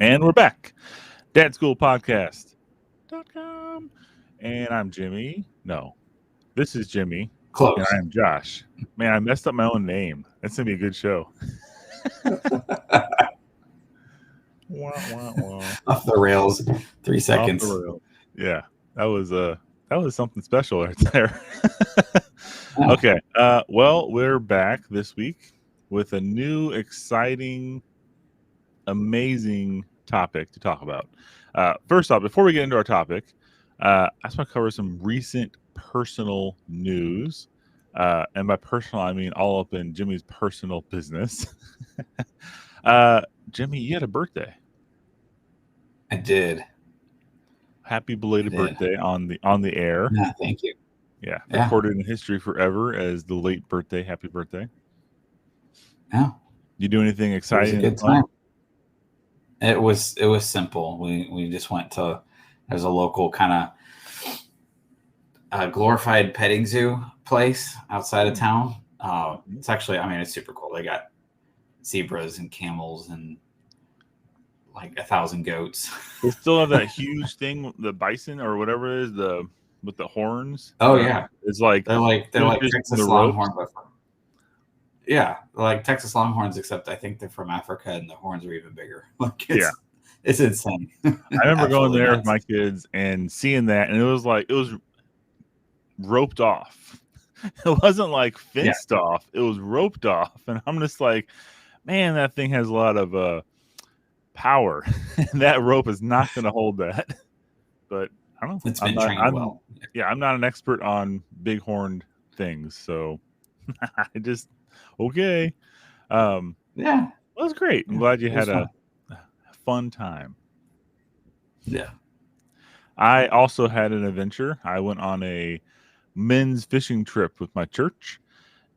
And we're back. Dad School Podcast.com. And I'm Jimmy. No, this is Jimmy. And I Close. am Josh. Man, I messed up my own name. That's going to be a good show. Wah, wah, wah. Off the rails. Three Off the seconds. rail. Yeah, that was something special right there. Oh, Okay. Well, we're back this week with a new, exciting, amazing topic to talk about. First off, before we get into our topic, I just want to cover some recent personal news. And by personal, I mean all up in Jimmy's personal business. uh, Jimmy, you had a birthday. I did. Happy I belated did. birthday on the air. Yeah, thank you. Yeah, Yeah. recorded in history forever as the late birthday. Happy birthday! Yeah. You do anything It was a exciting and good fun? time. It was simple. We just went to there's a local kind of glorified petting zoo place outside of town. Mhm. It's actually, I mean, it's super cool. They got zebras and camels and like 1,000 goats. They still have that huge thing, the bison or whatever it is, the with the horns. Oh yeah, It's like they're it was like just the Texas ropes. Longhorn, but yeah, like Texas Longhorns, except I think they're from Africa and the horns are even bigger. Like Yeah, it's insane, I remember going absolutely there with nuts. my kids and seeing that, and it was roped off. It wasn't like Yeah, fenced off. It was roped off, and I'm just like, man, that thing has a lot of power, and that rope is not going to hold that. But I don't know. it's been trained well. I'm not an expert on big horned things, so I just okay. Um, Yeah, well, that's great. I'm yeah, glad you it was had fun. a fun time. Yeah, I also had an adventure. I went on a men's fishing trip with my church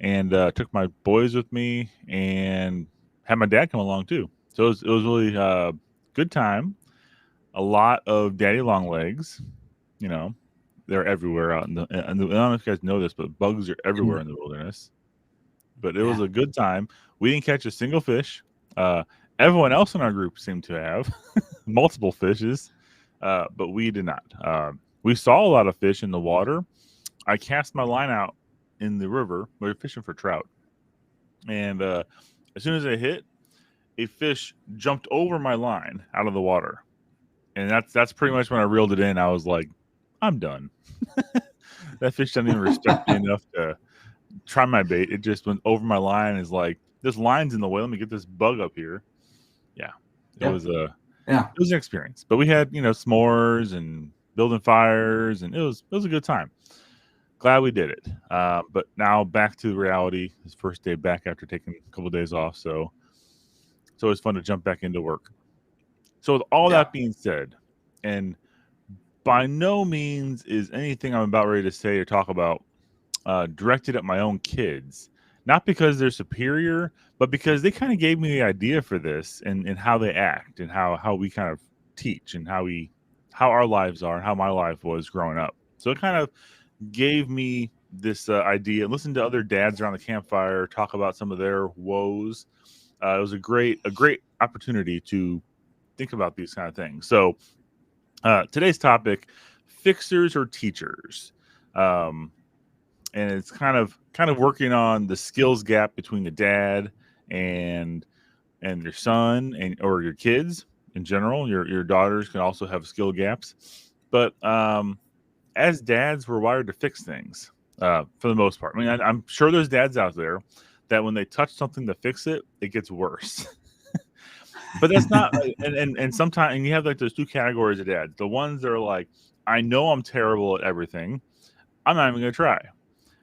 and took my boys with me and had my dad come along too. So it was really good time. A lot of daddy long legs. You know, they're everywhere out in the. And I don't know if you guys know this, but bugs are everywhere and in the wilderness. But it was yeah, a good time. We didn't catch a single fish. Uh, Everyone else in our group seemed to have multiple fishes, but we did not. We saw a lot of fish in the water. I cast my line out in the river. We were fishing for trout, and as soon as I hit, a fish jumped over my line out of the water, and that's pretty much when I reeled it in. I was like, I'm done. That fish doesn't even respect me enough to try my bait. It just went over my line. Is like, this line's in the way. Let me get this bug up here. Yeah, it yep, was a yeah, it was an experience. But we had s'mores and building fires, and it was a good time. Glad we did it. But now back to reality. His first day back after taking a couple of days off, so it's always fun to jump back into work. So with all yeah, that being said, and by no means is anything I'm about ready to say or talk about directed at my own kids. Not because they're superior, but because they kind of gave me the idea for this and how they act and how we kind of teach and how our lives are and how my life was growing up. So it kind of gave me this idea. Listen to other dads around the campfire talk about some of their woes. It was a great opportunity to think about these kind of things. So today's topic: fixers or teachers. Um, and it's kind of working on the skills gap between the dad and your son and or your kids in general. Your daughters can also have skill gaps, but as dads, we're wired to fix things for the most part. I mean, I'm sure there's dads out there that when they touch something to fix it, it gets worse. But that's not, and sometimes, and you have like those two categories of dads: the ones that are like, I know I'm terrible at everything, I'm not even gonna try.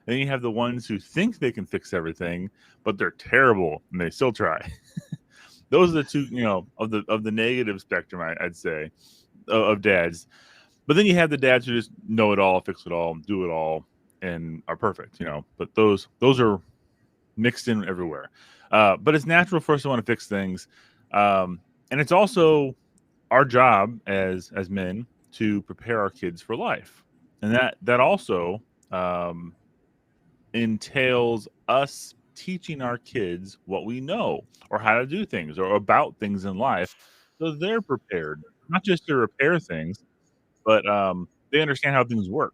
Then you have the ones who think they can fix everything, but they're terrible and they still try. Those are the two, of the negative spectrum, I'd say, of dads. But then you have the dads who just know it all, fix it all, do it all, and are perfect. But those are mixed in everywhere. But it's natural for us to want to fix things, and it's also our job as men to prepare our kids for life, and that also um, entails us teaching our kids what we know or how to do things or about things in life So they're prepared, not just to repair things, but they understand how things work.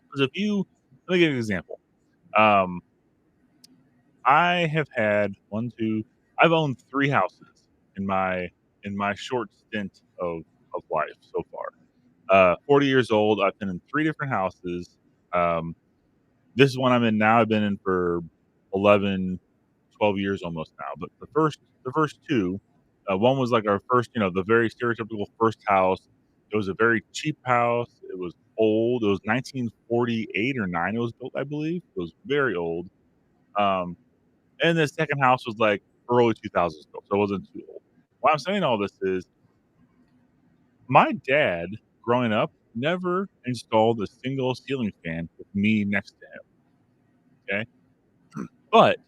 Because let me give you an example. Um, I have had one, two, I've owned three houses in my short stint of life so far. 40 years old. I've been in three different houses. Um, this one I'm in now, I've been in for 11, 12 years almost now. But the first two, one was like our first, the very stereotypical first house. It was a very cheap house. It was old. It was 1948 or 9. It was built, I believe. It was very old. Um, and the second house was like early 2000s built, so it wasn't too old. Why I'm saying all this is my dad, growing up, never installed a single ceiling fan with me next to him. Okay. But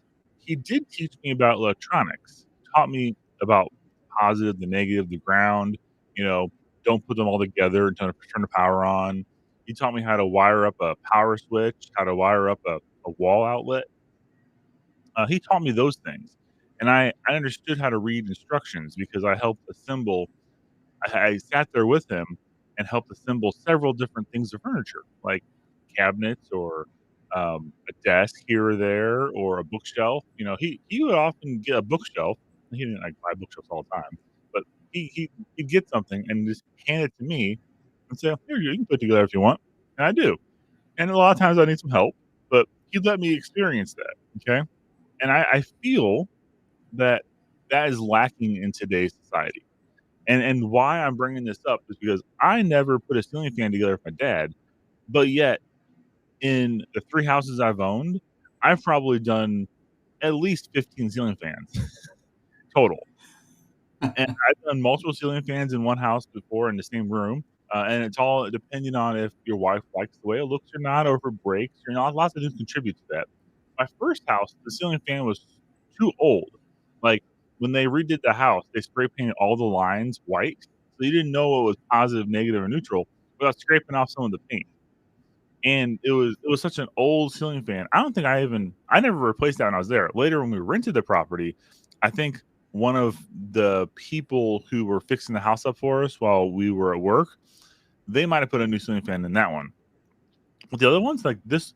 he did teach me about electronics, taught me about positive, the negative, the ground, you know, don't put them all together and turn the power on. He taught me how to wire up a power switch, how to wire up a wall outlet. He taught me those things. And I understood how to read instructions because I helped assemble. I sat there with him and helped assemble several different things of furniture, like cabinets or a desk here or there or a bookshelf. He would often get a bookshelf. He didn't like buy bookshelves all the time, but he'd get something and just hand it to me and say, "Here you can put it together if you want," and I do. And a lot of times I need some help, but he'd let me experience that. Okay, and I feel that that is lacking in today's society. And why I'm bringing this up is because I never put a ceiling fan together with my dad, but yet in the 3 houses I've owned, I've probably done at least 15 ceiling fans total. And I've done multiple ceiling fans in one house before in the same room, and it's all depending on if your wife likes the way it looks or not, or if it breaks, lots of things contribute to that. My first house, the ceiling fan was too old. Like, when they redid the house, they spray painted all the lines white, so you didn't know what was positive, negative, or neutral without scraping off some of the paint. And it was such an old ceiling fan. I never replaced that when I was there. Later, when we rented the property, I think one of the people who were fixing the house up for us while we were at work, they might have put a new ceiling fan in that one. But the other ones, like this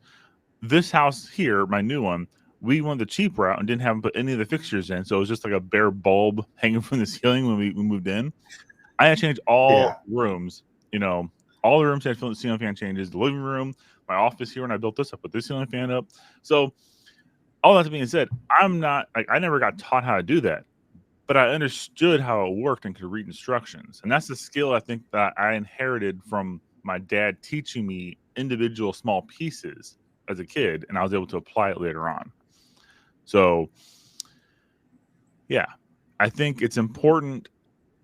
house here, my new one, we went the cheap route and didn't have them put any of the fixtures in, so it was just like a bare bulb hanging from the ceiling when we moved in. I had to change all Yeah. rooms, all the rooms had ceiling fan changes. The living room, my office here, when I built this, I put this ceiling fan up. So all that being said, I'm not like I never got taught how to do that, but I understood how it worked and could read instructions. And that's the skill I think that I inherited from my dad teaching me individual small pieces as a kid, and I was able to apply it later on. So yeah, I think it's important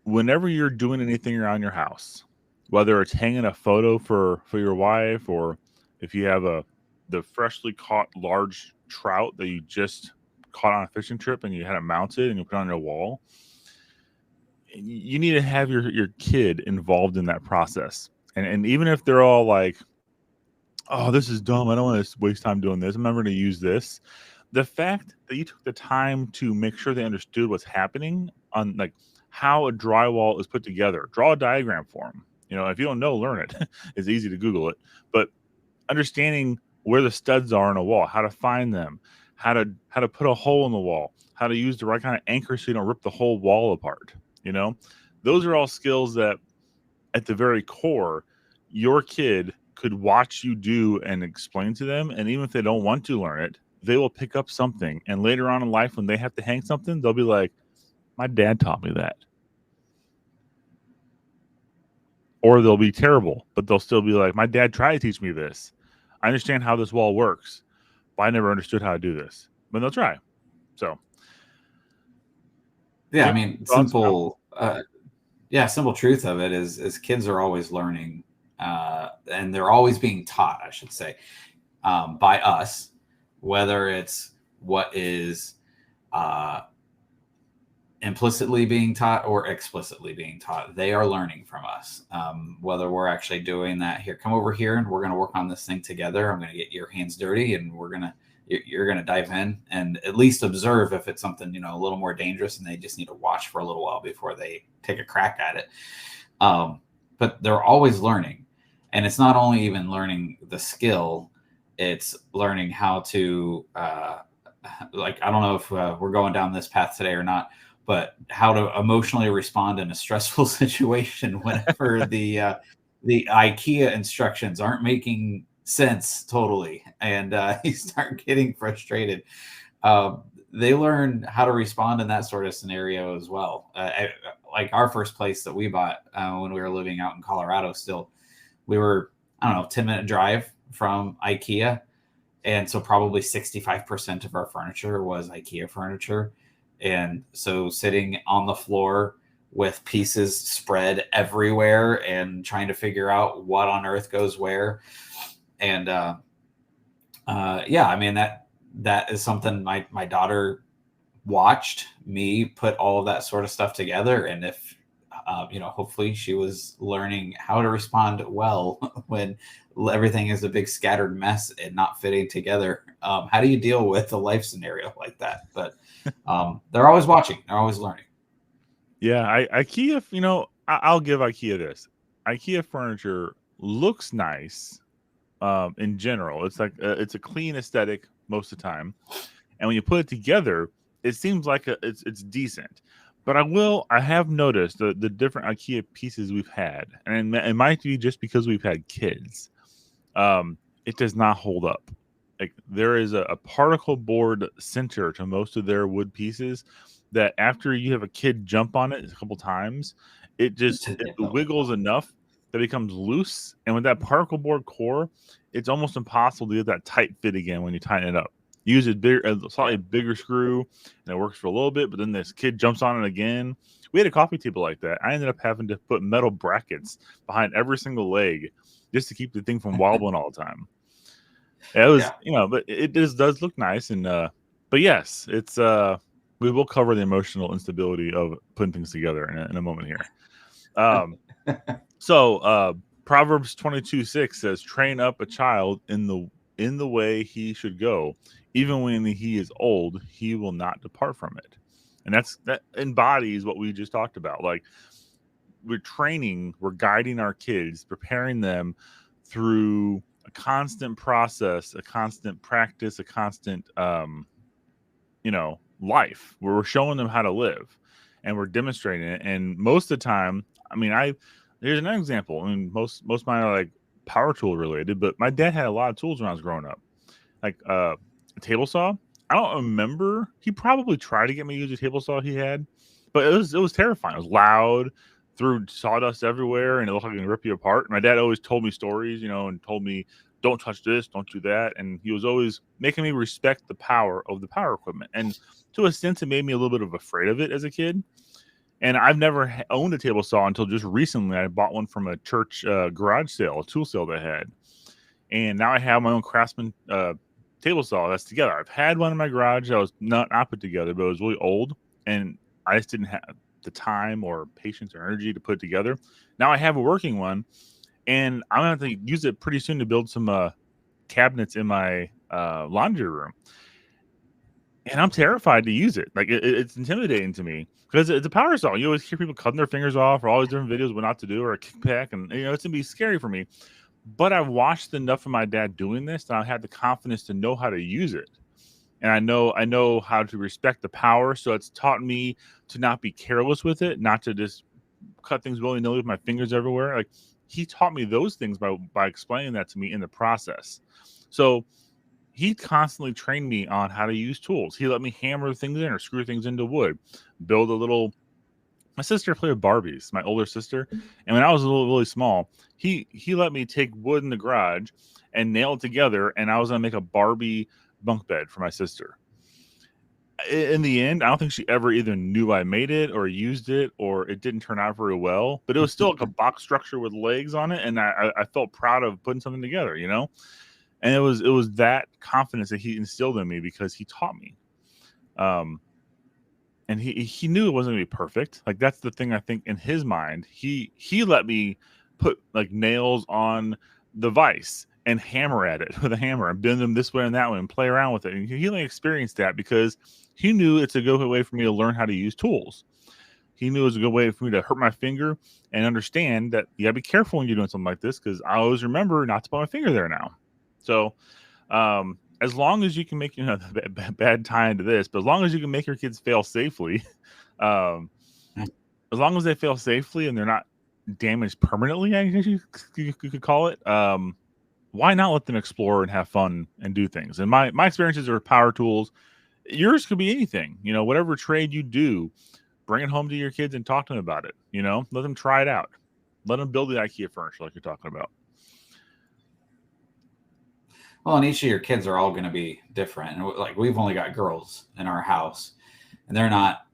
whenever you're doing anything around your house, whether it's hanging a photo for your wife, or if you have the freshly caught large trout that you just caught on a fishing trip and you had it mounted and you put it on your wall, you need to have your kid involved in that process. And even if they're all like, "Oh, this is dumb. I don't want to waste time doing this. I'm never going to use this." The fact that you took the time to make sure they understood what's happening on like how a drywall is put together, draw a diagram for them. If you don't know, learn it. It's easy to Google it, but understanding where the studs are in a wall, how to find them, how to put a hole in the wall, how to use the right kind of anchor so you don't rip the whole wall apart. You know, those are all skills that at the very core, your kid could watch you do and explain to them. And even if they don't want to learn it, they will pick up something. And later on in life, when they have to hang something, they'll be like, my dad taught me that. Or they'll be terrible, but they'll still be like, my dad tried to teach me this. I understand how this wall works, but I never understood how to do this. But they'll try. So, Yeah, do I you mean, have thoughts now? simple truth of it is kids are always learning, and they're always being taught, I should say, by us, whether it's what is uh, implicitly being taught or explicitly being taught. They are learning from us, whether we're actually doing that. Here, come over here and we're going to work on this thing together. I'm going to get your hands dirty and you're going to dive in and at least observe if it's something, a little more dangerous, and they just need to watch for a little while before they take a crack at it. But they're always learning. And it's not only even learning the skill, it's learning how to, like, I don't know if we're going down this path today or not, but how to emotionally respond in a stressful situation whenever the IKEA instructions aren't making sense totally, and you start getting frustrated. They learn how to respond in that sort of scenario as well. Like our first place that we bought when we were living out in Colorado, still, we were, I don't know, 10-minute drive from IKEA. And so probably 65% of our furniture was IKEA furniture. And so sitting on the floor with pieces spread everywhere and trying to figure out what on earth goes where. And yeah, I mean, that is something my daughter watched me put all of that sort of stuff together. And if, hopefully she was learning how to respond well when everything is a big scattered mess and not fitting together. How do you deal with a life scenario like that? But they're always watching. They're always learning. Yeah, IKEA, I'll give IKEA this. IKEA furniture looks nice in general. It's like it's a clean aesthetic most of the time. And when you put it together, it seems like it's decent. But I have noticed the different IKEA pieces we've had, and it might be just because we've had kids. It does not hold up. Like there is a particle board center to most of their wood pieces that after you have a kid jump on it a couple times, it wiggles enough that it becomes loose. And with that particle board core, it's almost impossible to get that tight fit again when you tighten it up. Use a slightly bigger screw, and it works for a little bit. But then this kid jumps on it again. We had a coffee table like that. I ended up having to put metal brackets behind every single leg just to keep the thing from wobbling all the time. It was, but it does look nice. And but yes, it's we will cover the emotional instability of putting things together in a moment here. So Proverbs 22:6 says, "Train up a child in the way he should go. Even when he is old, he will not depart from it." And that embodies what we just talked about. Like we're guiding our kids, preparing them through a constant process, a constant practice, a constant, life where we're showing them how to live and we're demonstrating it. And most of the time, I mean, here's another example. I mean, most of mine are like power tool related, but my dad had a lot of tools when I was growing up, like a table saw. I don't remember. He probably tried to get me to use a table saw he had, but it was terrifying. It was loud, threw sawdust everywhere, and it looked like it would rip you apart. My dad always told me stories, and told me, don't touch this, don't do that. And he was always making me respect the power of the power equipment. And to a sense, it made me a little bit of afraid of it as a kid. And I've never owned a table saw until just recently. I bought one from a church garage sale, a tool sale they had. And now I have my own Craftsman table saw that's together. I've had one in my garage that was not put together, but it was really old. And I just didn't have the time or patience or energy to put it together. Now I have a working one. And I'm going to have to use it pretty soon to build some cabinets in my laundry room. And I'm terrified to use it. Like it's intimidating to me because it's a power saw. You always hear people cutting their fingers off or all these different videos of what not to do or a kickback. And, it's going to be scary for me. But I've watched enough of my dad doing this that I have the confidence to know how to use it. And I know how to respect the power. So it's taught me to not be careless with it, not to just cut things willy-nilly with my fingers everywhere. Like he taught me those things by explaining that to me in the process. So he constantly trained me on how to use tools. He let me hammer things in or screw things into wood, build a little. My sister played with Barbies, my older sister, and when I was really small, he let me take wood in the garage and nail it together, and I was gonna make a Barbie bunk bed for my sister. In the end, I don't think she ever either knew I made it or used it, or it didn't turn out very well. But it was still like a box structure with legs on it, and I felt proud of putting something together, And it was that confidence that he instilled in me because he taught me. And he knew it wasn't going to be perfect. Like that's the thing I think in his mind. He let me put like nails on the vise and hammer at it with a hammer and bend them this way and that way and play around with it. And he only experienced that because he knew it's a good way for me to learn how to use tools. He knew it was a good way for me to hurt my finger and understand that you got to be careful when you're doing something like this, because I always remember not to put my finger there now. So, as long as you can make, bad tie into this, but as long as you can make your kids fail safely, um, as long as they fail safely and they're not damaged permanently, I guess you could call it. Why not let them explore and have fun and do things? And my experiences are power tools. Yours could be anything, whatever trade you do, bring it home to your kids and talk to them about it. Let them try it out. Let them build the IKEA furniture like you're talking about. Well, and each of your kids are all going to be different. And like we've only got girls in our house, and they're not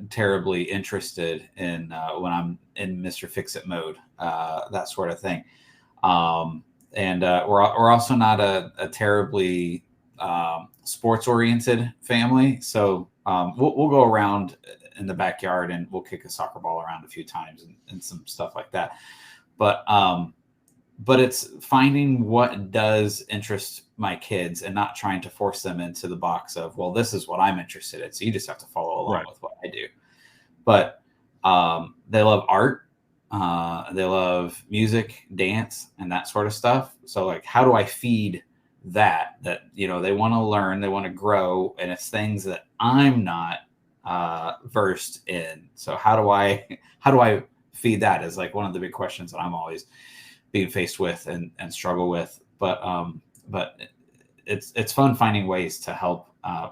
terribly interested in when I'm in Mr. Fix-It mode, that sort of thing. And we're also not a terribly sports-oriented family, so we'll go around in the backyard and we'll kick a soccer ball around a few times and some stuff like that. But it's finding what does interest my kids and not trying to force them into the box of, well, this is what I'm interested in, so you just have to follow along with what I do. But they love art, they love music, dance, and that sort of stuff. So like, how do I feed that they want to learn, they want to grow, and it's things that I'm not versed in. So how do I feed that is like one of the big questions that I'm always being faced with and struggle with. But it's fun finding ways to help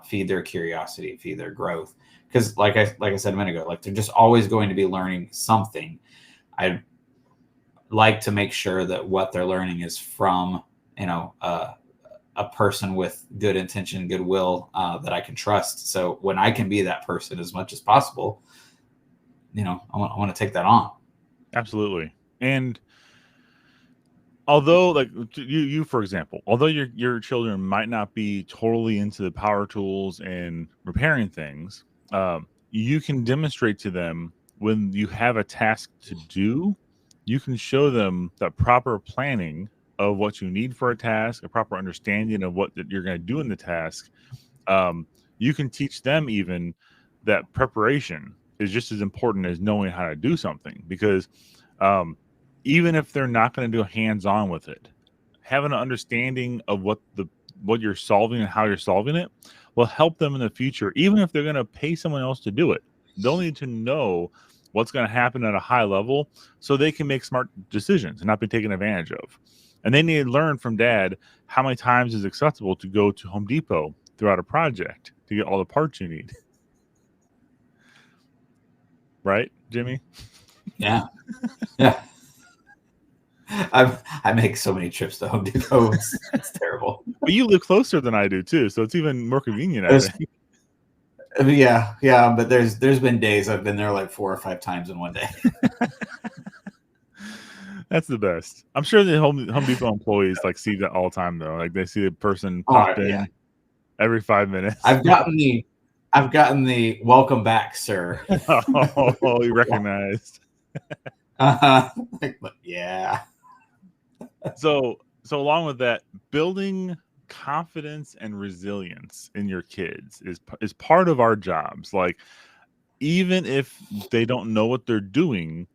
feed their curiosity, feed their growth. Because like I said a minute ago, like they're just always going to be learning something. I like to make sure that what they're learning is from a person with good intention, goodwill, that I can trust. So when I can be that person as much as possible, I want to take that on. Absolutely. And although, like you for example, although your children might not be totally into the power tools and repairing things, you can demonstrate to them when you have a task to do. You can show them that proper planning of what you need for a task, a proper understanding of what you're going to do in the task. You can teach them even that preparation is just as important as knowing how to do something, because even if they're not going to do hands-on with it, having an understanding of what you're solving and how you're solving it will help them in the future. Even if they're going to pay someone else to do it, they'll need to know what's going to happen at a high level so they can make smart decisions and not be taken advantage of. And they need to learn from dad how many times is acceptable to go to Home Depot throughout a project to get all the parts you need. Right, Jimmy? Yeah. Yeah. I make so many trips to Home Depot. It's terrible. But you live closer than I do too, so it's even more convenient, I think. Yeah, but there's been days I've been there like 4 or 5 times in one day. That's the best. I'm sure the Home Depot employees like see that all the time though. Like they see a person pop in every 5 minutes. I've gotten the welcome back, sir. Oh, you recognized. Yeah. So along with that, building confidence and resilience in your kids is part of our jobs. Like, even if they don't know what they're doing,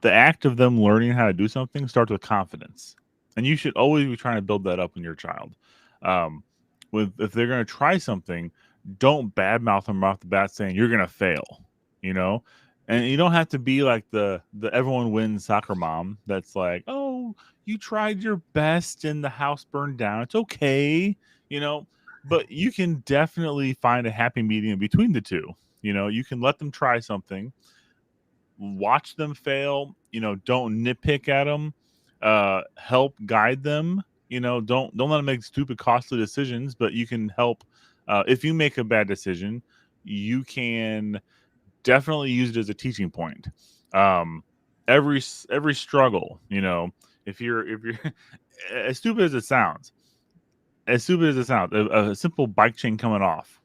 the act of them learning how to do something starts with confidence, and you should always be trying to build that up in your child. If they're going to try something, don't badmouth them off the bat saying you're going to fail. And you don't have to be like the everyone wins soccer mom that's like, oh, you tried your best and the house burned down. It's okay, but you can definitely find a happy medium between the two. You can let them try something, watch them fail, don't nitpick at them, help guide them, don't let them make stupid, costly decisions, but you can help. If you make a bad decision, you can definitely use it as a teaching point. Every struggle, if you're as stupid as it sounds, a simple bike chain coming off,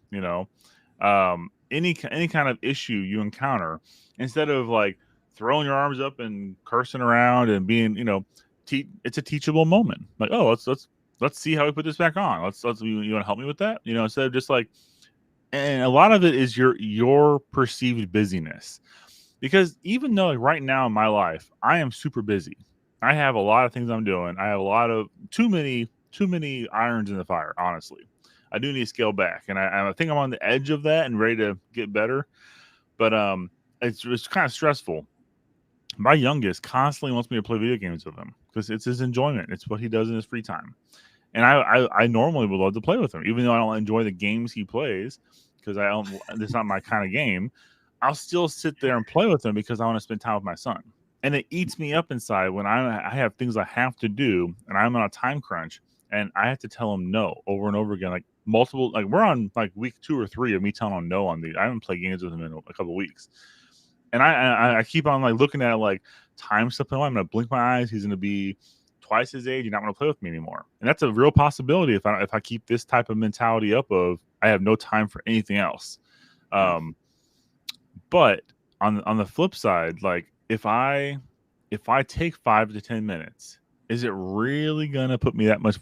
any kind of issue you encounter, instead of like throwing your arms up and cursing around and being, it's a teachable moment. Like, oh, let's see how we put this back on. Let's you want to help me with that? Instead of just like, and a lot of it is your perceived busyness, because even though like right now in my life I am super busy, I have a lot of things I'm doing. I have a lot of too many irons in the fire. Honestly, I do need to scale back, and I think I'm on the edge of that and ready to get better. But it's kind of stressful. My youngest constantly wants me to play video games with him because it's his enjoyment. It's what he does in his free time. And I normally would love to play with him, even though I don't enjoy the games he plays because I don't. It's not my kind of game. I'll still sit there and play with him because I want to spend time with my son. And it eats me up inside when I have things I have to do and I'm on a time crunch and I have to tell him no over and over again, like multiple. Like we're on like week 2 or 3 of me telling him no on these. I haven't played games with him in a couple of weeks, and I keep on like looking at it like time slipping away. I'm gonna blink my eyes. He's gonna be twice his age. You're not gonna play with me anymore, and that's a real possibility if I keep this type of mentality up of I have no time for anything else. But on the flip side, like if I take 5 to 10 minutes, is it really gonna put me that much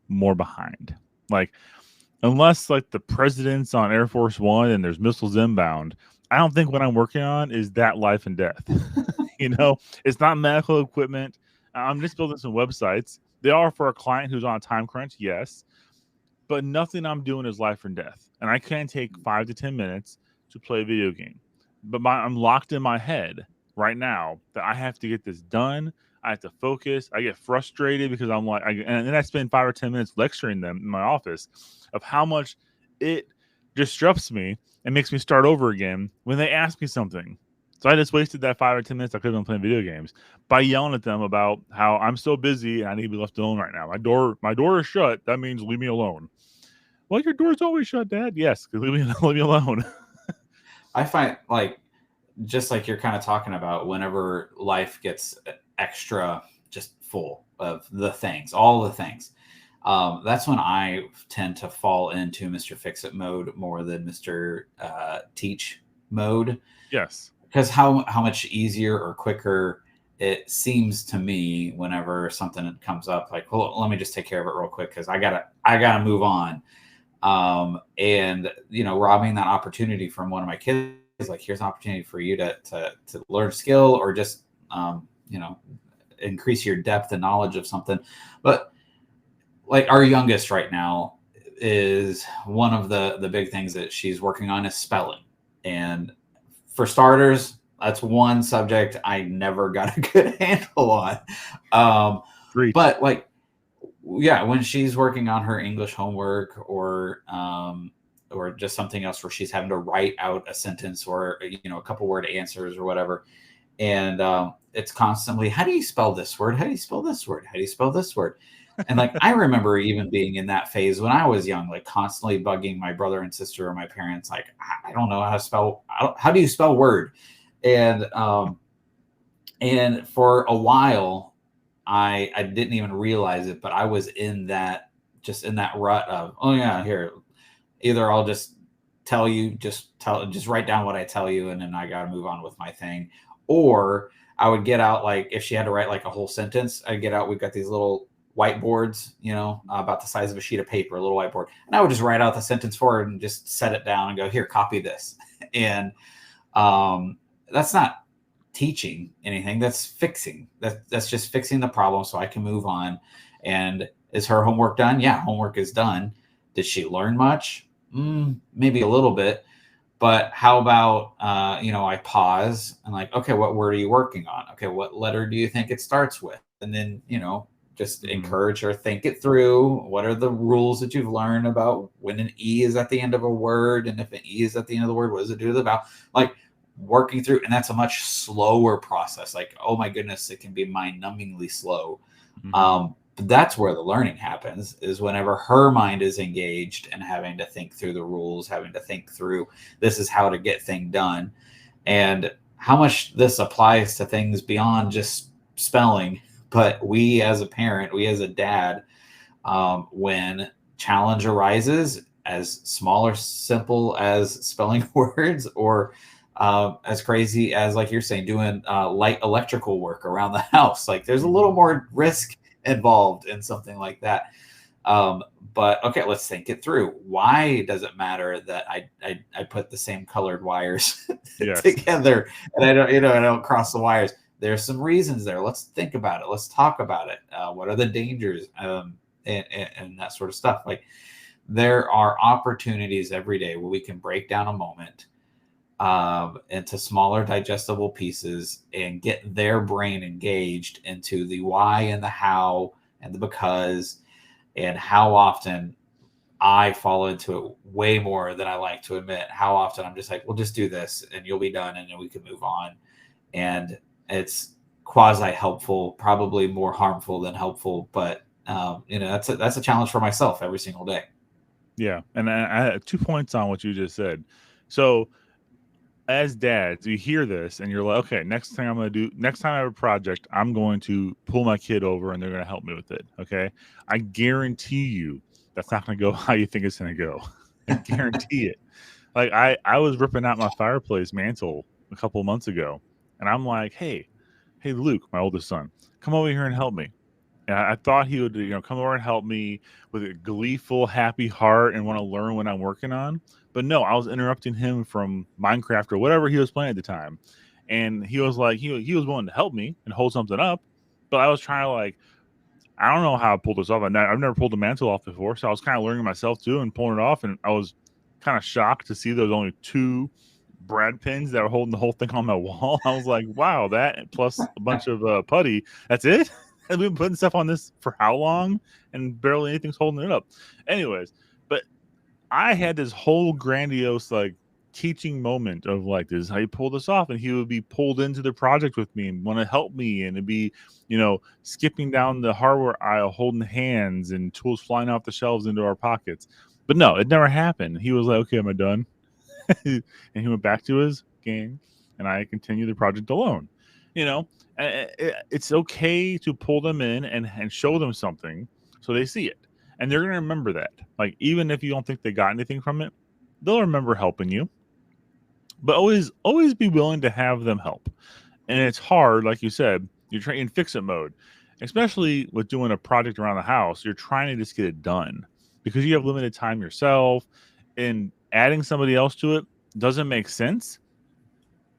more behind? Like unless like the president's on Air Force One and there's missiles inbound, I don't think what I'm working on is that life and death. It's not medical equipment. I'm just building some websites. They are for a client who's on a time crunch, yes, but nothing I'm doing is life and death. And I can take 5 to 10 minutes to play a video game. But I'm locked in my head right now that I have to get this done. I have to focus. I get frustrated because I'm like, and then I spend 5 or 10 minutes lecturing them in my office of how much it disrupts me and makes me start over again when they ask me something. So I just wasted that 5 or 10 minutes I could have been playing video games by yelling at them about how I'm so busy and I need to be left alone right now. My door is shut. That means leave me alone. Well, your door's always shut, Dad. Yes, leave me alone. I find like just like you're kind of talking about, whenever life gets extra just full of the things, all the things, that's when I tend to fall into Mr. Fix It mode more than Mr. Teach mode. Yes. Because how much easier or quicker it seems to me whenever something comes up, like, well, let me just take care of it real quick because I gotta move on. And robbing that opportunity from one of my kids, like, here's an opportunity for you to learn a skill or just increase your depth and knowledge of something. But like our youngest right now, is one of the big things that she's working on is spelling. And for starters, that's one subject I never got a good handle on. But like, yeah, when she's working on her English homework or just something else where she's having to write out a sentence or a couple word answers or whatever, and it's constantly, how do you spell this word? How do you spell this word? How do you spell this word? And like, I remember even being in that phase when I was young, like constantly bugging my brother and sister or my parents, like, I don't know how to spell. How do you spell word? And for a while, I didn't even realize it, but I was in that rut of, oh yeah, here, either I'll just tell you, just write down what I tell you, and then I got to move on with my thing. Or I would get out, like, if she had to write like a whole sentence, I'd get out, we've got these little whiteboards, about the size of a sheet of paper, a little whiteboard. And I would just write out the sentence for her and just set it down and go, here, copy this. And that's not teaching anything. That's fixing. That's just fixing the problem so I can move on. And is her homework done? Yeah, homework is done. Did she learn much? Maybe a little bit. But how about, I pause and like, okay, what word are you working on? Okay, what letter do you think it starts with? And then, just encourage her, think it through. What are the rules that you've learned about when an E is at the end of a word? And if an E is at the end of the word, what does it do to the vowel? Like, working through, and that's a much slower process. Like, oh my goodness, it can be mind-numbingly slow. But that's where the learning happens, is whenever her mind is engaged and having to think through the rules, having to think through, this is how to get thing done. And how much this applies to things beyond just spelling. But we as a parent, we as a dad, when challenge arises, as small or simple as spelling words or as crazy as, like you're saying, doing light electrical work around the house. Like there's a little more risk involved in something like that. Um, but okay, let's think it through. Why does it matter that I put the same colored wires Yes. together and I don't cross the wires? There's some reasons there. Let's think about it. Let's talk about it. What are the dangers? And that sort of stuff. Like there are opportunities every day where we can break down a moment into smaller digestible pieces and get their brain engaged into the why and the how and the because, and how often I fall into it way more than I like to admit. How often I'm just like, we'll just do this and you'll be done and then we can move on. And it's quasi helpful, probably more harmful than helpful, but that's a challenge for myself every single day. Yeah. And I had 2 points on what you just said. So as dads, you hear this and you're like, okay, next thing I'm going to do, next time I have a project, I'm going to pull my kid over and they're going to help me with it. Okay. I guarantee you that's not going to go how you think it's going to go. I guarantee it. Like I was ripping out my fireplace mantle a couple of months ago and I'm like, hey, Luke, my oldest son, come over here and help me. And I thought he would, come over and help me with a gleeful, happy heart and want to learn what I'm working on. But no, I was interrupting him from Minecraft or whatever he was playing at the time. And he was like, he was willing to help me and hold something up. But I was trying to like, I don't know how I pulled this off. I've never pulled the mantle off before. So I was kind of learning myself too and pulling it off. And I was kind of shocked to see there was only 2 brad pins that were holding the whole thing on my wall. I was like, wow, that plus a bunch of putty. That's it? And we've been putting stuff on this for how long? And barely anything's holding it up. Anyways, but I had this whole grandiose like teaching moment of like, this is how you pull this off. And he would be pulled into the project with me and want to help me. And it'd be, skipping down the hardware aisle, holding hands and tools flying off the shelves into our pockets. But no, it never happened. He was like, okay, am I done? And he went back to his game and I continued the project alone. You know, it's okay to pull them in and show them something so they see it. And they're going to remember that. Like, even if you don't think they got anything from it, they'll remember helping you. But always be willing to have them help. And it's hard, like you said, you're trying in fix it mode, especially with doing a project around the house. You're trying to just get it done because you have limited time yourself, and adding somebody else to it doesn't make sense.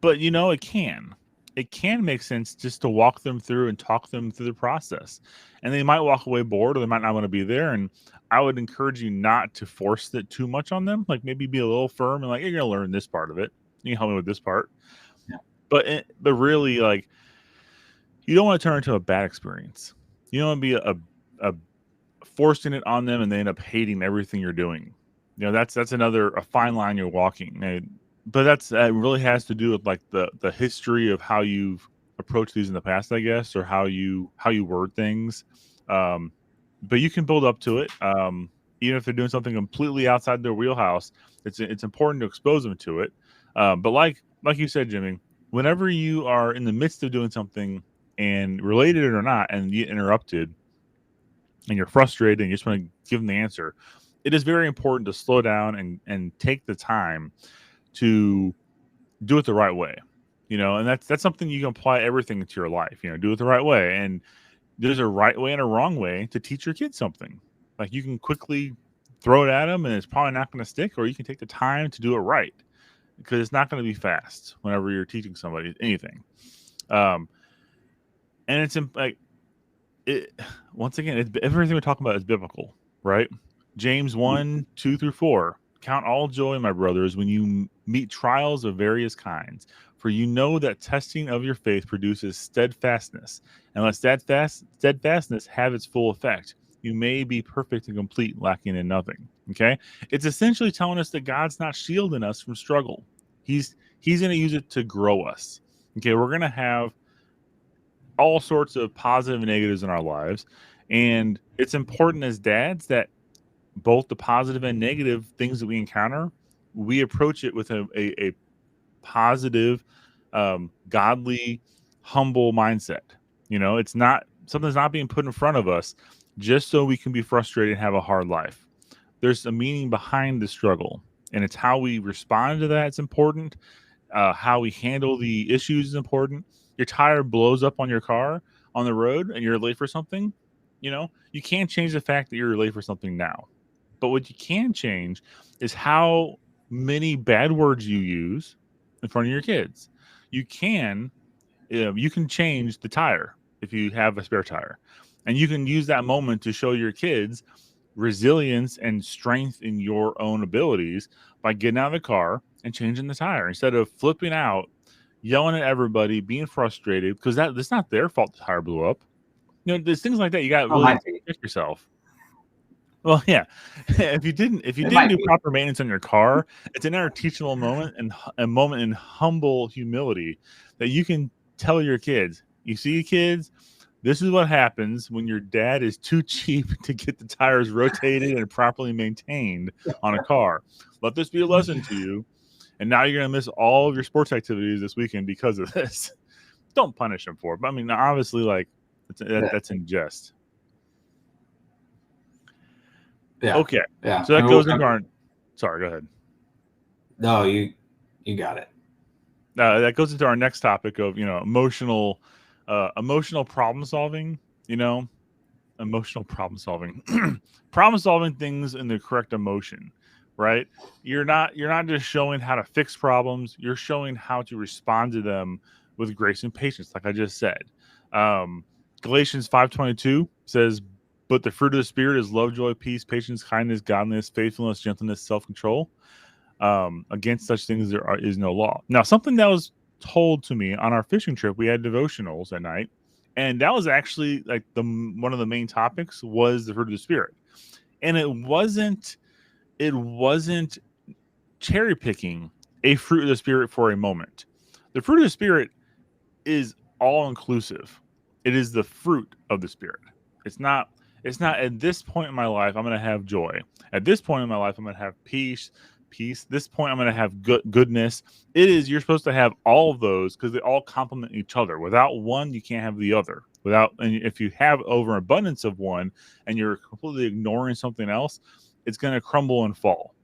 But it can. It can make sense just to walk them through and talk them through the process. And they might walk away bored or they might not want to be there. And I would encourage you not to force it too much on them. Like maybe be a little firm and like, you're going to learn this part of it. You can help me with this part. Yeah. But really, like, you don't want to turn it into a bad experience. You don't want to be a forcing it on them and they end up hating everything you're doing. That's a fine line you're walking. But that really has to do with like the history of how you've approached these in the past, I guess, or how you word things. But you can build up to it. Even if they're doing something completely outside their wheelhouse, it's important to expose them to it. But like you said, Jimmy, whenever you are in the midst of doing something and related it or not, and you get interrupted, and you're frustrated, and you just want to give them the answer, it is very important to slow down and take the time to do it the right way, and that's something you can apply everything into your life, do it the right way. And there's a right way and a wrong way to teach your kids something. Like you can quickly throw it at them and it's probably not going to stick, or you can take the time to do it right because it's not going to be fast whenever you're teaching somebody anything. And it's like it, once again, everything we're talking about is biblical, right? James 1:2-4. Count all joy, my brothers, when you meet trials of various kinds, for you know that testing of your faith produces steadfastness. And let steadfastness have its full effect, you may be perfect and complete, lacking in nothing. Okay? It's essentially telling us that God's not shielding us from struggle. He's going to use it to grow us. Okay, we're going to have all sorts of positive and negatives in our lives. And it's important as dads that both the positive and negative things that we encounter, we approach it with a positive, godly, humble mindset. It's not something's not being put in front of us just so we can be frustrated and have a hard life. There's a meaning behind the struggle, and it's how we respond to that. It's important. how we handle the issues is important. Your tire blows up on your car on the road and you're late for something. You can't change the fact that you're late for something now. But what you can change is how many bad words you use in front of your kids. You can you can change the tire if you have a spare tire, and you can use that moment to show your kids resilience and strength in your own abilities by getting out of the car and changing the tire instead of flipping out, yelling at everybody, being frustrated because that's not their fault the tire blew up. There's things like that you got to Well, it really might be. pick yourself. Well, yeah. If you It didn't might do be. proper maintenance on your a it's another teachable moment and a moment in humble humility that you can tell your kids. You see, kids, this is what happens when your dad is too cheap to get the tires rotated and properly maintained on a car. Let this be a lesson to you. And now you're going to miss all of your sports activities this weekend because of this. Don't punish them for it. But I mean, obviously, like Yeah. that's in jest. Yeah. Okay, Yeah. so that goes into our. Sorry, go ahead. No, you got it. That goes into our next topic of emotional problem solving. You know, emotional problem solving, problem solving things in the correct emotion, right? You're not just showing how to fix problems. You're showing how to respond to them with grace and patience, like I just said. Um, Galatians 5:22 says, "But the fruit of the spirit is love, joy, peace, patience, kindness, godliness, faithfulness, gentleness, self-control. Against such things is no law." Now, something that was told to me on our fishing trip, we had devotionals at night, and that was actually like one of the main topics was the fruit of the spirit, and it wasn't cherry picking a fruit of the spirit for a moment. The fruit of the spirit is all inclusive. It is the fruit of the spirit. It's not it's not at this point in my life I'm going to have joy. At this point in my life I'm going to have peace. This point I'm going to have goodness. It is you're supposed to have all of those because they all complement each other. Without one you can't have the other. And if you have overabundance of one and you're completely ignoring something else, it's going to crumble and fall.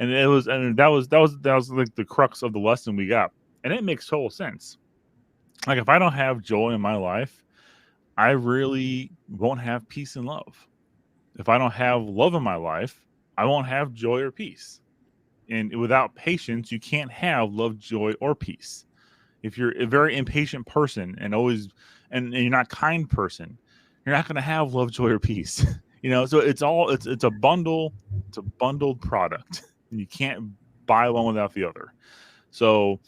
And that was like the crux of the lesson we got. And it makes total sense. Like if I don't have joy in my life, I really won't have peace and love. If I don't have love in my life, I won't have joy or peace. And without patience, you can't have love, joy, or peace. If you're a very impatient person and you're not kind person, you're not going to have love, joy, or peace. So it's a bundle. It's a bundled product, and you can't buy one without the other. So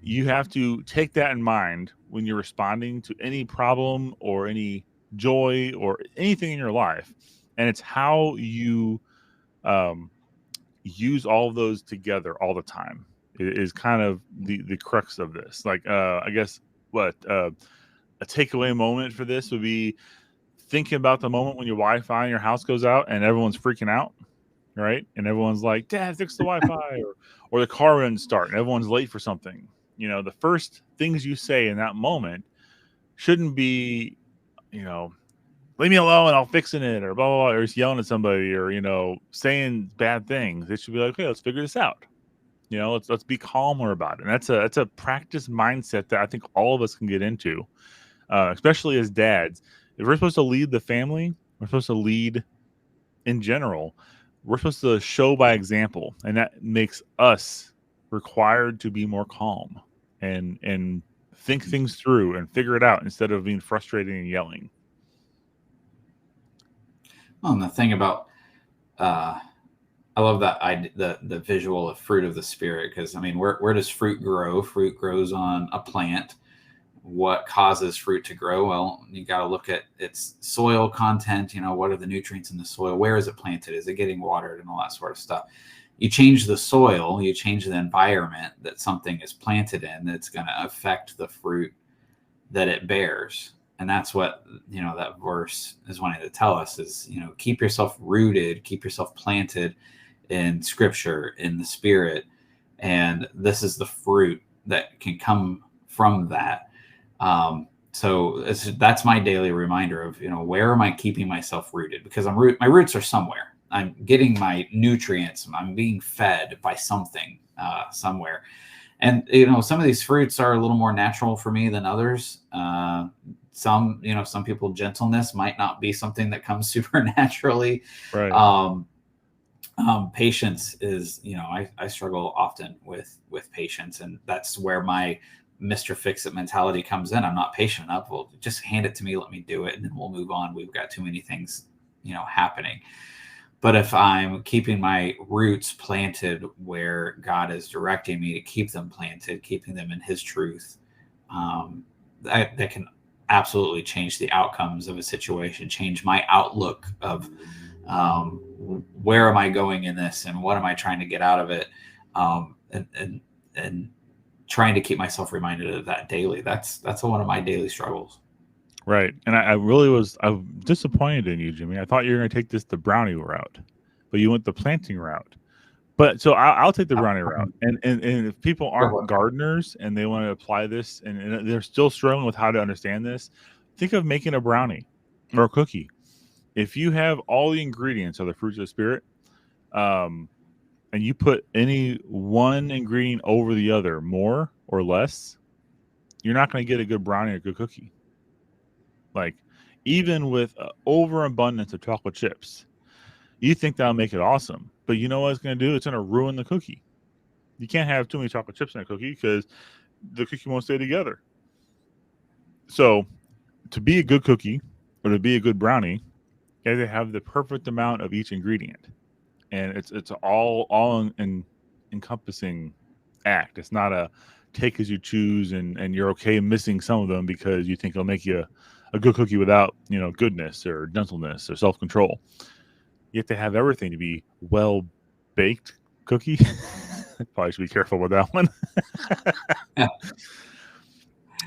you have to take that in mind when you're responding to any problem or any joy or anything in your life, and it's how you um, use all of those together all the time. It is kind of the crux of this. Like I guess what a takeaway moment for this would be thinking about the moment when your Wi-Fi in your house goes out and everyone's freaking out, right? And everyone's like, "Dad, fix the Wi-Fi," or the car wouldn't start and everyone's late for something. The first things you say in that moment shouldn't be, you know, leave me alone, I'll fix it, or blah, blah, blah, or just yelling at somebody or, saying bad things. It should be like, okay, let's figure this out. Let's be calmer about it. And that's a practice mindset that I think all of us can get into, especially as dads. If we're supposed to lead the family, we're supposed to lead in general. We're supposed to show by example, and that makes us required to be more calm and think things through and figure it out instead of being frustrated and yelling. Well, and the thing about uh, I love that the visual of fruit of the spirit, because I mean, where does fruit grow? Fruit grows on a plant. What causes fruit to grow? Well, you got to look at its soil content. What are the nutrients in the soil? Where is it planted? Is it getting watered and all that sort of stuff? You change the soil, you change the environment that something is planted in, that's going to affect the fruit that it bears. And that's what that verse is wanting to tell us is, keep yourself rooted, keep yourself planted in scripture, in the spirit. And this is the fruit that can come from that. So that's my daily reminder of, where am I keeping myself rooted? Because my roots are somewhere. I'm getting my nutrients. I'm being fed by something somewhere. And some of these fruits are a little more natural for me than others. Some people, gentleness might not be something that comes supernaturally. Right. um, Patience is, I struggle often with patience, and that's where my Mr. Fix-It mentality comes in. I'm not patient enough. Well, just hand it to me, let me do it, and then we'll move on. We've got too many things, happening. But if I'm keeping my roots planted where God is directing me to keep them planted, keeping them in His truth, that can absolutely change the outcomes of a situation, change my outlook of um, where am I going in this, and what am I trying to get out of it, and trying to keep myself reminded of that daily. That's one of my daily struggles. Right. And I'm disappointed in you, Jimmy. I thought you were going to take the brownie route, but you went the planting route. But so I'll take the brownie route. And if people aren't gardeners and they want to apply this and they're still struggling with how to understand this, think of making a brownie or a cookie. If you have all the ingredients of the fruits of the spirit, and you put any one ingredient over the other, more or less, you're not going to get a good brownie or a good cookie. Like, even with overabundance of chocolate chips, you think that'll make it awesome, but you know what it's going to do? It's going to ruin the cookie. You can't have too many chocolate chips in a cookie because the cookie won't stay together. So, to be a good cookie or to be a good brownie, you have to have the perfect amount of each ingredient, and it's all encompassing act. It's not a take as you choose, and you're okay missing some of them because you think it'll make you a good cookie without goodness or gentleness or self control. You have to have everything to be well baked cookie. Probably should be careful with that one. Yeah.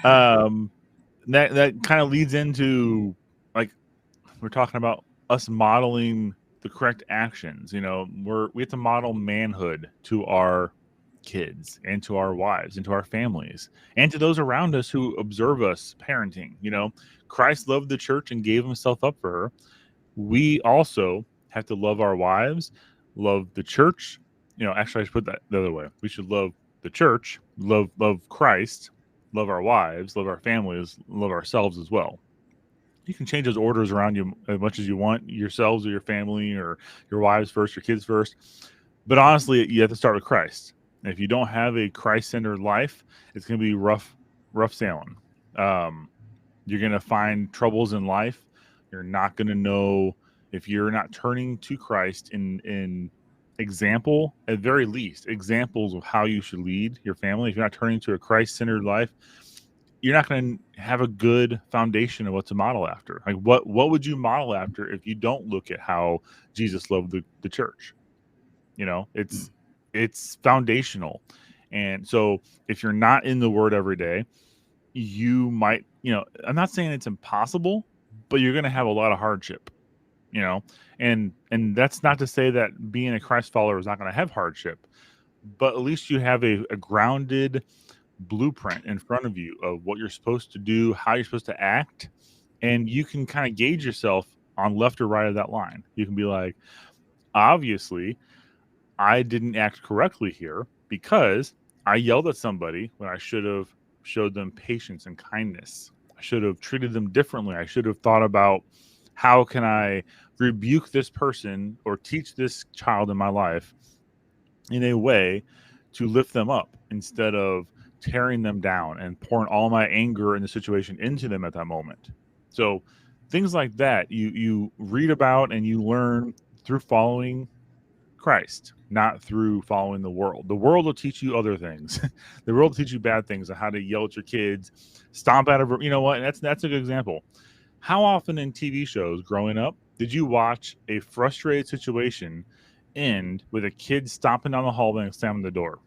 um, that kind of leads into, like, we're talking about us modeling the correct actions. We have to model manhood to our kids and to our wives and to our families and to those around us who observe us parenting. Christ loved the church and gave himself up for her. We also have to love our wives, love the church. Actually, I should put that the other way. We should love the church, love Christ, love our wives, love our families, love ourselves as well. You can change those orders around you as much as you want, yourselves or your family or your wives first, your kids first. But honestly, you have to start with Christ. And if you don't have a Christ-centered life, it's going to be rough sailing. You're going to find troubles in life. You're not going to know if you're not turning to Christ in example, at very least, examples of how you should lead your family. If you're not turning to a Christ-centered life, you're not going to have a good foundation of what to model after. Like, what would you model after if you don't look at how Jesus loved the church? It's foundational. And so if you're not in the word every day, you might, I'm not saying it's impossible, but you're going to have a lot of hardship, and that's not to say that being a Christ follower is not going to have hardship, but at least you have a grounded blueprint in front of you of what you're supposed to do, how you're supposed to act, and you can kind of gauge yourself on left or right of that line. You can be like, obviously, I didn't act correctly here because I yelled at somebody when I should have showed them patience and kindness. I should have treated them differently. I should have thought about how can I rebuke this person or teach this child in my life in a way to lift them up instead of tearing them down and pouring all my anger in the situation into them at that moment. So things like that you read about and you learn through following Christ, not through following the world. The world will teach you other things. The world will teach you bad things on how to yell at your kids, stomp out of, what? And that's a good example. How often in TV shows growing up did you watch a frustrated situation end with a kid stomping down the hallway and slamming the door?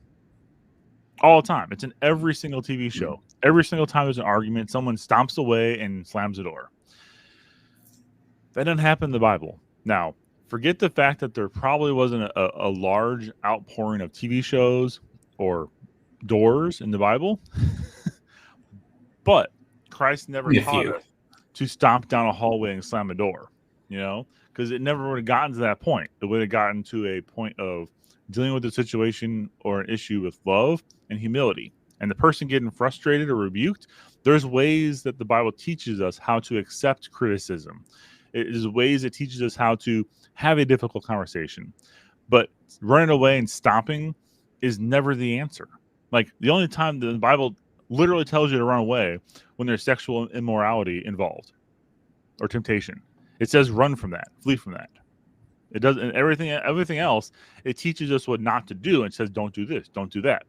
All the time. It's in every single TV show. Every single time there's an argument, someone stomps away and slams the door. That doesn't happen in the Bible. Now, forget the fact that there probably wasn't a large outpouring of TV shows or doors in the Bible, but Christ never Only a taught few. us to stomp down a hallway and slam a door, because it never would have gotten to that point. It would have gotten to a point of dealing with a situation or an issue with love and humility. And the person getting frustrated or rebuked, there's ways that the Bible teaches us how to accept criticism. It is ways it teaches us how to have a difficult conversation. But running away and stopping is never the answer. Like the only time the Bible literally tells you to run away when there's sexual immorality involved or temptation. It says run from that, flee from that. It does, and everything else. It teaches us what not to do. It says don't do this, don't do that,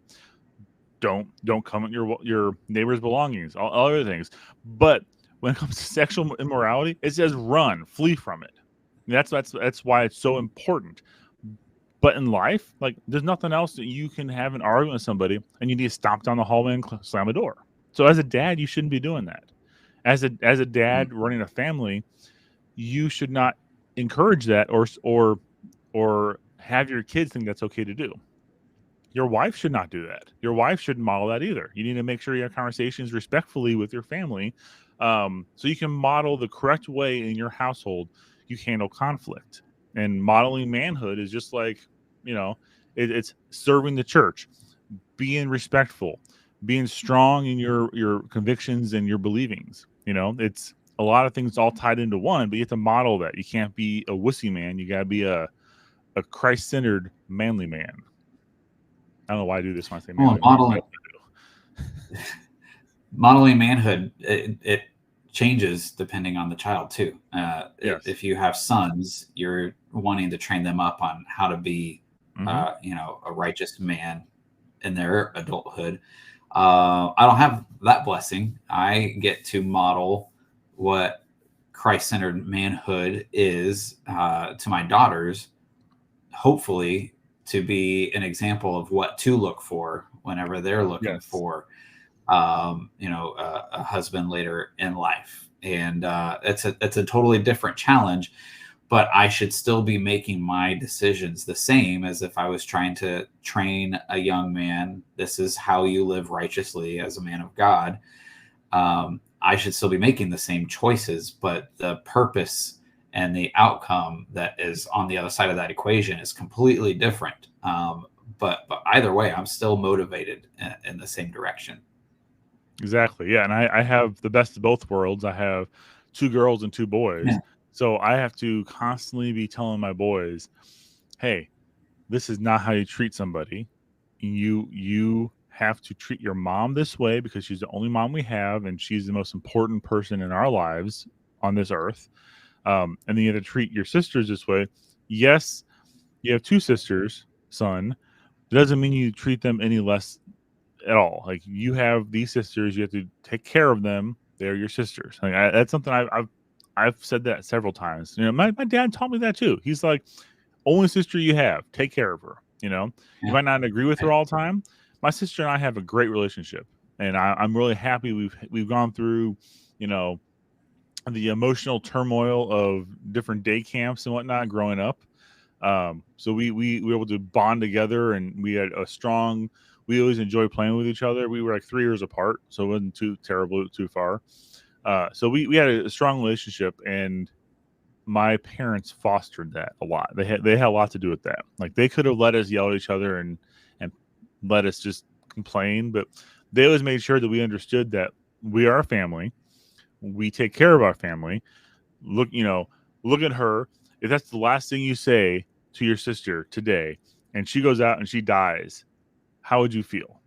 don't come at your neighbor's belongings, all other things. But when it comes to sexual immorality, it says run, flee from it. That's why it's so important. But in life, like there's nothing else that you can have an argument with somebody and you need to stop down the hallway and slam a door. So as a dad, you shouldn't be doing that. As a dad running a family, you should not encourage that or have your kids think that's okay to do. Your wife should not do that. Your wife shouldn't model that either. You need to make sure you have conversations respectfully with your family, so you can model the correct way in your household you handle conflict. And modeling manhood is just like, it's serving the church, being respectful, being strong in your convictions and your believings. It's a lot of things all tied into one, but you have to model that. You can't be a wussy man. You got to be a Christ-centered manly man. I don't know why I do this when I say manly man. Modeling manhood, it changes depending on the child too. Yes. If you have sons, you're wanting to train them up on how to be, a righteous man in their adulthood. I don't have that blessing. I get to model what Christ-centered manhood is to my daughters, hopefully to be an example of what to look for whenever they're looking for, a husband later in life. And it's a totally different challenge, but I should still be making my decisions the same as if I was trying to train a young man. This is how you live righteously as a man of God. I should still be making the same choices, but the purpose and the outcome that is on the other side of that equation is completely different. But either way, I'm still motivated in the same direction. Exactly. Yeah. And I have the best of both worlds. I have 2 girls and 2 boys. Yeah. So I have to constantly be telling my boys, hey, this is not how you treat somebody. You have to treat your mom this way because she's the only mom we have, and she's the most important person in our lives on this earth. And then you have to treat your sisters this way. Yes, you have 2 sisters, son. It doesn't mean you treat them any less at all. Like, you have these sisters, you have to take care of them. They're your sisters. Like, that's something I've said that several times. My dad taught me that too. He's like, only sister you have, take care of her. You might not agree with her all the time. My sister and I have a great relationship, and I'm really happy we've gone through, the emotional turmoil of different day camps and whatnot growing up. So we were able to bond together, and we had we always enjoyed playing with each other. We were like 3 years apart, so it wasn't too terrible, too far. So we had a strong relationship, and my parents fostered that a lot. They had a lot to do with that. Like, they could have let us yell at each other and let us just complain, but they always made sure that we understood that we are a family. We take care of our family. Look at her. If that's the last thing you say to your sister today, and she goes out and she dies, how would you feel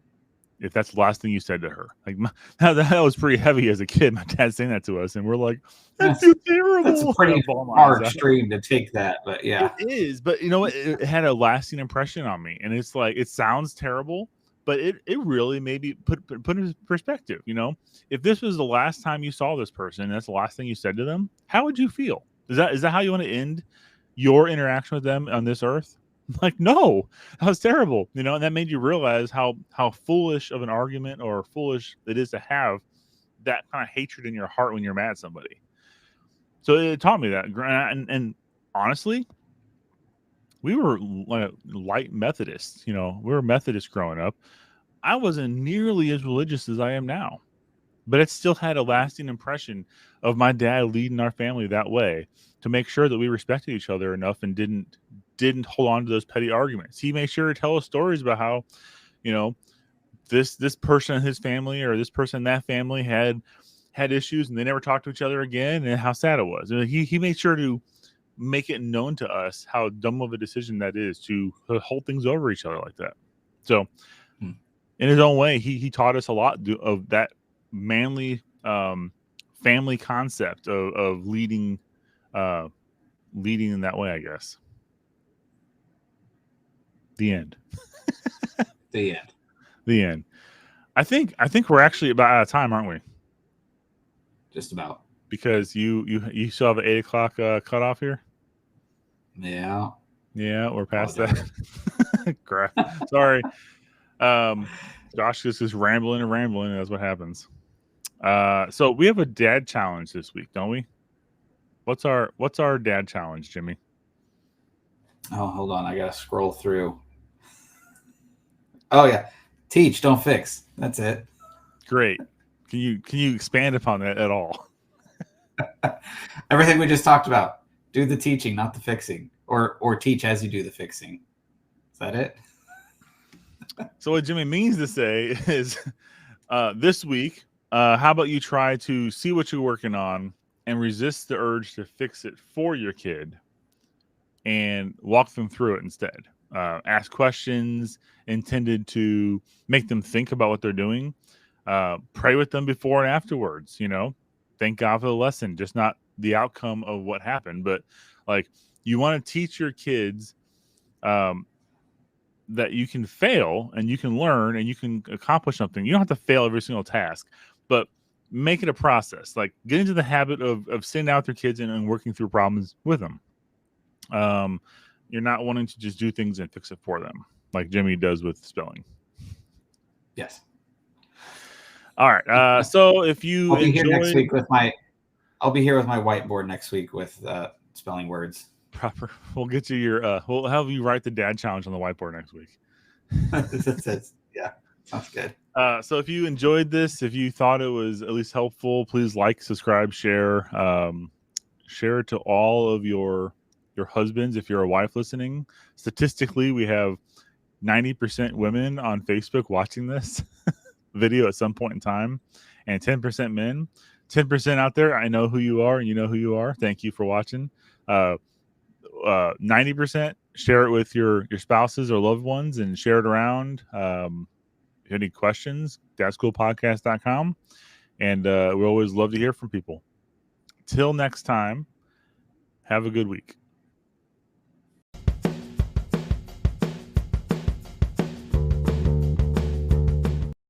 if that's the last thing you said to her? Like, that was pretty heavy as a kid. My dad saying that to us, and we're like, that's too terrible. That's a pretty hard stream to take that, but yeah. It is, but it had a lasting impression on me. And it's like, it sounds terrible, but it really maybe put in perspective. If this was the last time you saw this person, and that's the last thing you said to them, how would you feel? Is that how you want to end your interaction with them on this earth? Like, no, that was terrible. And that made you realize how foolish of an argument or foolish it is to have that kind of hatred in your heart when you're mad at somebody. So it taught me that. And honestly, we were light Methodists. We were Methodists growing up. I wasn't nearly as religious as I am now, but it still had a lasting impression of my dad leading our family that way to make sure that we respected each other enough and didn't didn't hold on to those petty arguments. He made sure to tell us stories about how, this person in his family or this person in that family had issues and they never talked to each other again, and how sad it was. And he made sure to make it known to us how dumb of a decision that is to hold things over each other like that. So in his own way, he taught us a lot of that manly family concept of leading in that way, I guess. The end. The end. The end. I think we're actually about out of time, aren't we? Just about. Because you still have an 8 o'clock cutoff here. Yeah. Yeah, we're past that. Crap. Sorry. Josh is just rambling. That's what happens. So we have a dad challenge this week, don't we? What's our dad challenge, Jimmy? Oh, hold on. I gotta scroll through. Oh yeah. Teach, don't fix. That's it. Great. Can you expand upon that at all? Everything we just talked about. Do the teaching, not the fixing. Or teach as you do the fixing. Is that it? So what Jimmy means to say is this week, how about you try to see what you're working on and resist the urge to fix it for your kid and walk them through it instead. Ask questions intended to make them think about what they're doing. Pray with them before and afterwards, thank God for the lesson, just not the outcome of what happened. But like, you want to teach your kids that you can fail and you can learn and you can accomplish something. You don't have to fail every single task, but make it a process. Like, get into the habit of sitting down with your kids and working through problems with them. You're not wanting to just do things and fix it for them, like Jimmy does with spelling. Yes. All right. So if you I'll be here next week with my whiteboard next week with spelling words. Proper. We'll get you your. We'll have you write the dad challenge on the whiteboard next week. Yeah, sounds good. So if you enjoyed this, if you thought it was at least helpful, please like, subscribe, share, share it to all of your husbands. If you're a wife listening, statistically, we have 90% women on Facebook watching this video at some point in time, and 10% men. 10% out there, I know who you are, and you know who you are. Thank you for watching. 90%, share it with your spouses or loved ones and share it around. If you have any questions, dadschoolpodcast.com. And we always love to hear from people. Till next time, have a good week.